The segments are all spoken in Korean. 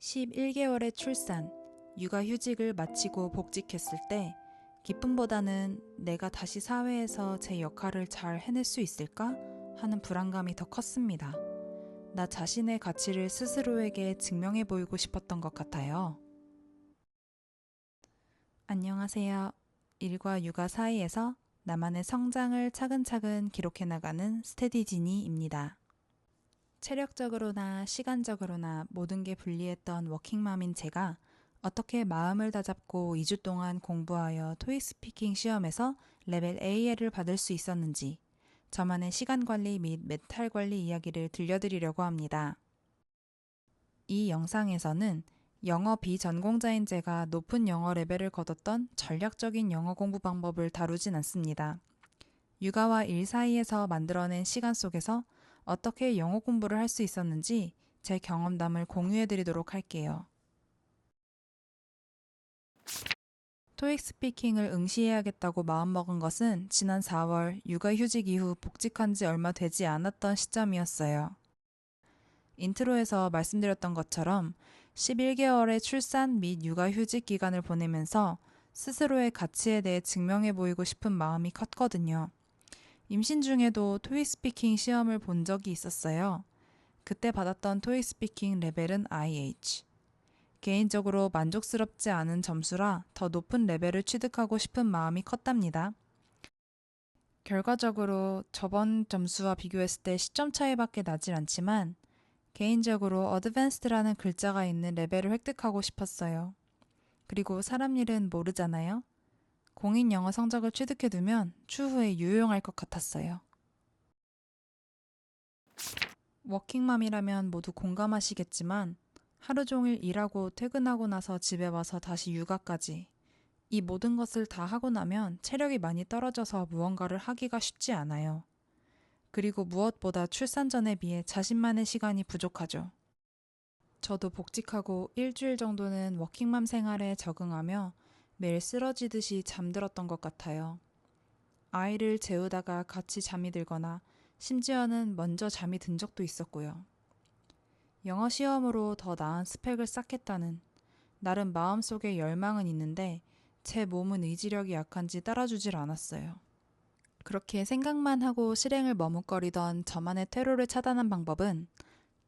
11개월의 출산, 육아휴직을 마치고 복직했을 때 기쁨보다는 내가 다시 사회에서 제 역할을 잘 해낼 수 있을까 하는 불안감이 더 컸습니다. 나 자신의 가치를 스스로에게 증명해 보이고 싶었던 것 같아요. 안녕하세요. 일과 육아 사이에서 나만의 성장을 차근차근 기록해 나가는 스테디지니입니다. 체력적으로나 시간적으로나 모든 게 불리했던 워킹맘인 제가 어떻게 마음을 다잡고 2주 동안 공부하여 토익 스피킹 시험에서 레벨 A를 받을 수 있었는지 저만의 시간 관리 및 멘탈 관리 이야기를 들려드리려고 합니다. 이 영상에서는 영어 비전공자인 제가 높은 영어 레벨을 거뒀던 전략적인 영어 공부 방법을 다루진 않습니다. 육아와 일 사이에서 만들어낸 시간 속에서 어떻게 영어 공부를 할 수 있었는지 제 경험담을 공유해 드리도록 할게요. 토익 스피킹을 응시해야겠다고 마음먹은 것은 지난 4월 육아휴직 이후 복직한 지 얼마 되지 않았던 시점이었어요. 인트로에서 말씀드렸던 것처럼 11개월의 출산 및 육아휴직 기간을 보내면서 스스로의 가치에 대해 증명해 보이고 싶은 마음이 컸거든요. 임신 중에도 토익 스피킹 시험을 본 적이 있었어요. 그때 받았던 토익 스피킹 레벨은 IH. 개인적으로 만족스럽지 않은 점수라 더 높은 레벨을 취득하고 싶은 마음이 컸답니다. 결과적으로 저번 점수와 비교했을 때 10점 차이밖에 나질 않지만 개인적으로 어드밴스드라는 글자가 있는 레벨을 획득하고 싶었어요. 그리고 사람 일은 모르잖아요. 공인 영어 성적을 취득해두면 추후에 유용할 것 같았어요. 워킹맘이라면 모두 공감하시겠지만 하루 종일 일하고 퇴근하고 나서 집에 와서 다시 육아까지 이 모든 것을 다 하고 나면 체력이 많이 떨어져서 무언가를 하기가 쉽지 않아요. 그리고 무엇보다 출산 전에 비해 자신만의 시간이 부족하죠. 저도 복직하고 일주일 정도는 워킹맘 생활에 적응하며 매일 쓰러지듯이 잠들었던 것 같아요. 아이를 재우다가 같이 잠이 들거나 심지어는 먼저 잠이 든 적도 있었고요. 영어 시험으로 더 나은 스펙을 쌓겠다는 나름 마음속에 열망은 있는데 제 몸은 의지력이 약한지 따라주질 않았어요. 그렇게 생각만 하고 실행을 머뭇거리던 저만의 퇴로를 차단한 방법은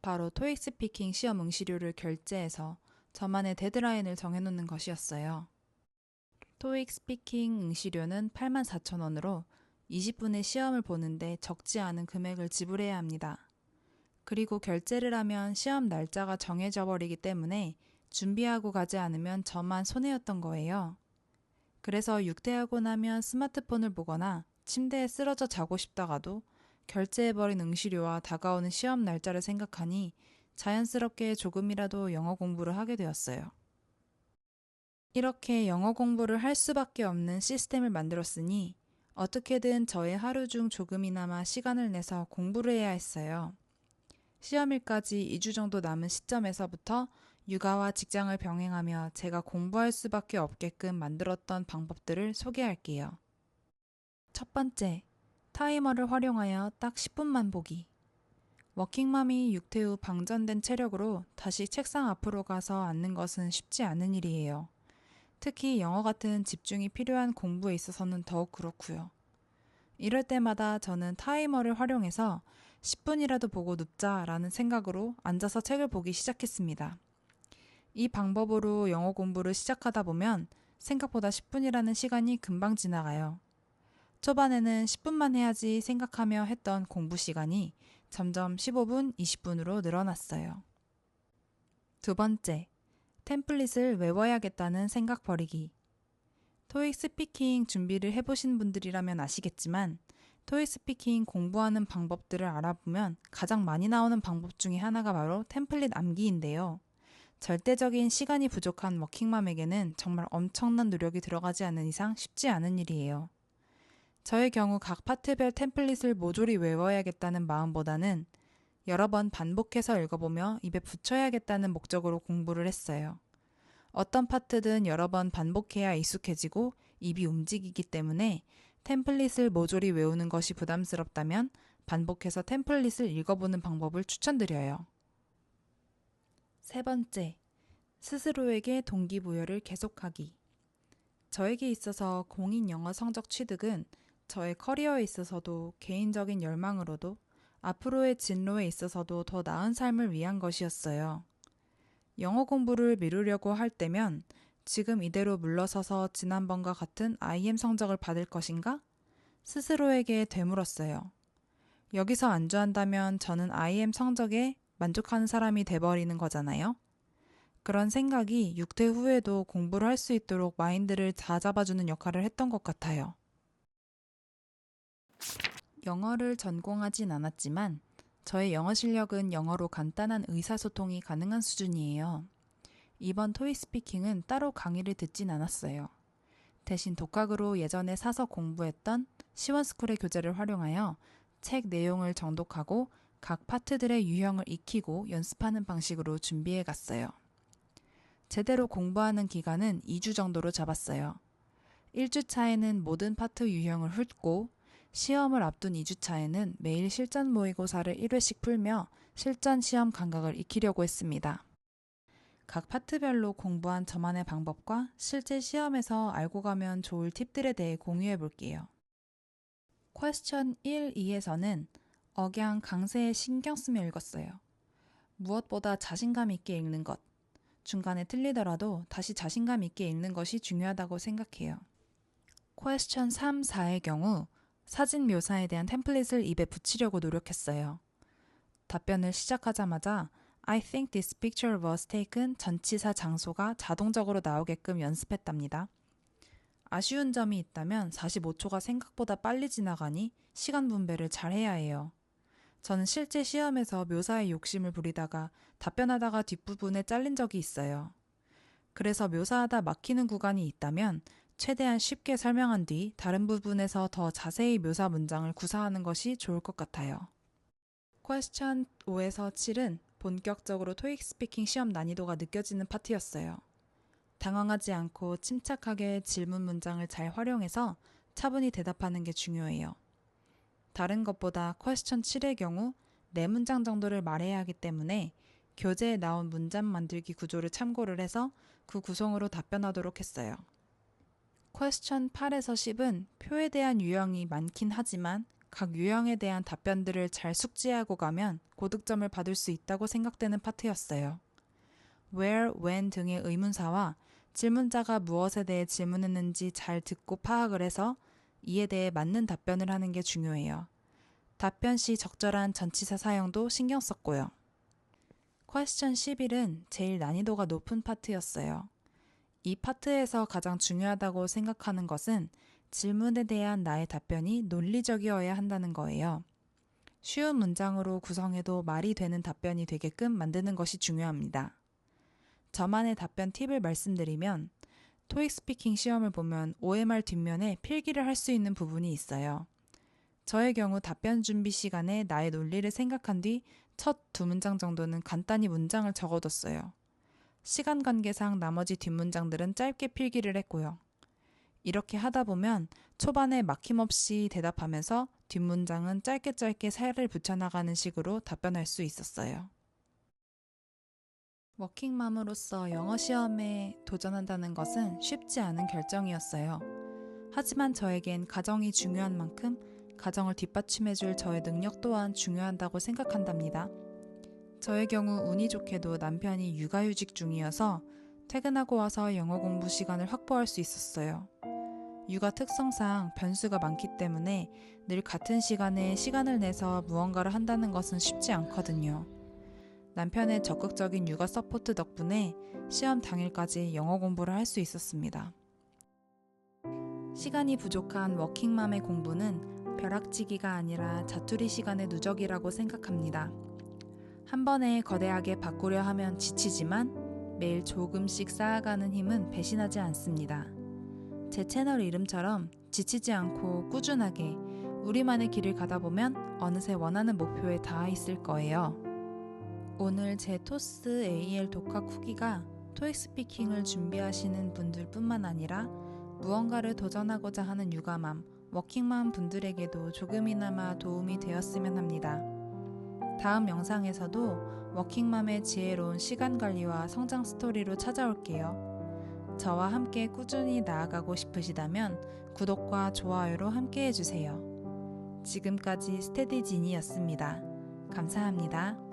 바로 토익 스피킹 시험 응시료를 결제해서 저만의 데드라인을 정해놓는 것이었어요. 토익 스피킹 응시료는 84,000원으로 20분의 시험을 보는데 적지 않은 금액을 지불해야 합니다. 그리고 결제를 하면 시험 날짜가 정해져 버리기 때문에 준비하고 가지 않으면 저만 손해였던 거예요. 그래서 육퇴하고 나면 스마트폰을 보거나 침대에 쓰러져 자고 싶다가도 결제해버린 응시료와 다가오는 시험 날짜를 생각하니 자연스럽게 조금이라도 영어 공부를 하게 되었어요. 이렇게 영어 공부를 할 수밖에 없는 시스템을 만들었으니 어떻게든 저의 하루 중 조금이나마 시간을 내서 공부를 해야 했어요. 시험일까지 2주 정도 남은 시점에서부터 육아와 직장을 병행하며 제가 공부할 수밖에 없게끔 만들었던 방법들을 소개할게요. 첫 번째, 타이머를 활용하여 딱 10분만 보기. 워킹맘이 육퇴 후 방전된 체력으로 다시 책상 앞으로 가서 앉는 것은 쉽지 않은 일이에요. 특히 영어 같은 집중이 필요한 공부에 있어서는 더욱 그렇고요. 이럴 때마다 저는 타이머를 활용해서 10분이라도 보고 눕자라는 생각으로 앉아서 책을 보기 시작했습니다. 이 방법으로 영어 공부를 시작하다 보면 생각보다 10분이라는 시간이 금방 지나가요. 초반에는 10분만 해야지 생각하며 했던 공부 시간이 점점 15분, 20분으로 늘어났어요. 두 번째, 템플릿을 외워야겠다는 생각 버리기. 토익 스피킹 준비를 해보신 분들이라면 아시겠지만 토익 스피킹 공부하는 방법들을 알아보면 가장 많이 나오는 방법 중에 하나가 바로 템플릿 암기인데요. 절대적인 시간이 부족한 워킹맘에게는 정말 엄청난 노력이 들어가지 않는 이상 쉽지 않은 일이에요. 저의 경우 각 파트별 템플릿을 모조리 외워야겠다는 마음보다는 여러 번 반복해서 읽어보며 입에 붙여야겠다는 목적으로 공부를 했어요. 어떤 파트든 여러 번 반복해야 익숙해지고 입이 움직이기 때문에 템플릿을 모조리 외우는 것이 부담스럽다면 반복해서 템플릿을 읽어보는 방법을 추천드려요. 세 번째, 스스로에게 동기부여를 계속하기. 저에게 있어서 공인 영어 성적 취득은 저의 커리어에 있어서도 개인적인 열망으로도 앞으로의 진로에 있어서도 더 나은 삶을 위한 것이었어요. 영어 공부를 미루려고 할 때면 지금 이대로 물러서서 지난번과 같은 IM 성적을 받을 것인가? 스스로에게 되물었어요. 여기서 안주한다면 저는 IM 성적에 만족하는 사람이 돼버리는 거잖아요. 그런 생각이 6대 후에도 공부를 할 수 있도록 마인드를 다잡아주는 역할을 했던 것 같아요. 영어를 전공하진 않았지만 저의 영어 실력은 영어로 간단한 의사소통이 가능한 수준이에요. 이번 토익 스피킹은 따로 강의를 듣진 않았어요. 대신 독학으로 예전에 사서 공부했던 시원스쿨의 교재를 활용하여 책 내용을 정독하고 각 파트들의 유형을 익히고 연습하는 방식으로 준비해 갔어요. 제대로 공부하는 기간은 2주 정도로 잡았어요. 1주차에는 모든 파트 유형을 훑고 시험을 앞둔 2주차에는 매일 실전 모의고사를 1회씩 풀며 실전 시험 감각을 익히려고 했습니다. 각 파트별로 공부한 저만의 방법과 실제 시험에서 알고 가면 좋을 팁들에 대해 공유해 볼게요. 퀘스천 1, 2에서는 억양, 강세에 신경 쓰며 읽었어요. 무엇보다 자신감 있게 읽는 것. 중간에 틀리더라도 다시 자신감 있게 읽는 것이 중요하다고 생각해요. 퀘스천 3, 4의 경우 사진 묘사에 대한 템플릿을 입에 붙이려고 노력했어요. 답변을 시작하자마자 I think this picture was taken 전치사 장소가 자동적으로 나오게끔 연습했답니다. 아쉬운 점이 있다면 45초가 생각보다 빨리 지나가니 시간 분배를 잘 해야 해요. 저는 실제 시험에서 묘사에 욕심을 부리다가 답변하다가 뒷부분에 잘린 적이 있어요. 그래서 묘사하다 막히는 구간이 있다면 최대한 쉽게 설명한 뒤 다른 부분에서 더 자세히 묘사 문장을 구사하는 것이 좋을 것 같아요. 퀘스천 5에서 7은 본격적으로 토익 스피킹 시험 난이도가 느껴지는 파트였어요. 당황하지 않고 침착하게 질문 문장을 잘 활용해서 차분히 대답하는 게 중요해요. 다른 것보다 퀘스천 7의 경우 4문장 정도를 말해야 하기 때문에 교재에 나온 문장 만들기 구조를 참고를 해서 그 구성으로 답변하도록 했어요. 퀘스천 8에서 10은 표에 대한 유형이 많긴 하지만 각 유형에 대한 답변들을 잘 숙지하고 가면 고득점을 받을 수 있다고 생각되는 파트였어요. where, when 등의 의문사와 질문자가 무엇에 대해 질문했는지 잘 듣고 파악을 해서 이에 대해 맞는 답변을 하는 게 중요해요. 답변 시 적절한 전치사 사용도 신경 썼고요. 퀘스천 11은 제일 난이도가 높은 파트였어요. 이 파트에서 가장 중요하다고 생각하는 것은 질문에 대한 나의 답변이 논리적이어야 한다는 거예요. 쉬운 문장으로 구성해도 말이 되는 답변이 되게끔 만드는 것이 중요합니다. 저만의 답변 팁을 말씀드리면 토익 스피킹 시험을 보면 OMR 뒷면에 필기를 할 수 있는 부분이 있어요. 저의 경우 답변 준비 시간에 나의 논리를 생각한 뒤 첫 2문장 정도는 간단히 문장을 적어뒀어요. 시간 관계상 나머지 뒷문장들은 짧게 필기를 했고요. 이렇게 하다 보면 초반에 막힘없이 대답하면서 뒷문장은 짧게 살을 붙여나가는 식으로 답변할 수 있었어요. 워킹맘으로서 영어 시험에 도전한다는 것은 쉽지 않은 결정이었어요. 하지만 저에겐 가정이 중요한 만큼 가정을 뒷받침해줄 저의 능력 또한 중요하다고 생각한답니다. 저의 경우 운이 좋게도 남편이 육아휴직 중이어서 퇴근하고 와서 영어 공부 시간을 확보할 수 있었어요. 육아 특성상 변수가 많기 때문에 늘 같은 시간에 시간을 내서 무언가를 한다는 것은 쉽지 않거든요. 남편의 적극적인 육아 서포트 덕분에 시험 당일까지 영어 공부를 할 수 있었습니다. 시간이 부족한 워킹맘의 공부는 벼락치기가 아니라 자투리 시간의 누적이라고 생각합니다. 한 번에 거대하게 바꾸려 하면 지치지만 매일 조금씩 쌓아가는 힘은 배신하지 않습니다. 제 채널 이름처럼 지치지 않고 꾸준하게 우리만의 길을 가다 보면 어느새 원하는 목표에 닿아 있을 거예요. 오늘 제 토스 AL 독학 후기가 토익 스피킹을 준비하시는 분들뿐만 아니라 무언가를 도전하고자 하는 육아맘, 워킹맘 분들에게도 조금이나마 도움이 되었으면 합니다. 다음 영상에서도 워킹맘의 지혜로운 시간 관리와 성장 스토리로 찾아올게요. 저와 함께 꾸준히 나아가고 싶으시다면 구독과 좋아요로 함께 해주세요. 지금까지 스테디진이었습니다. 감사합니다.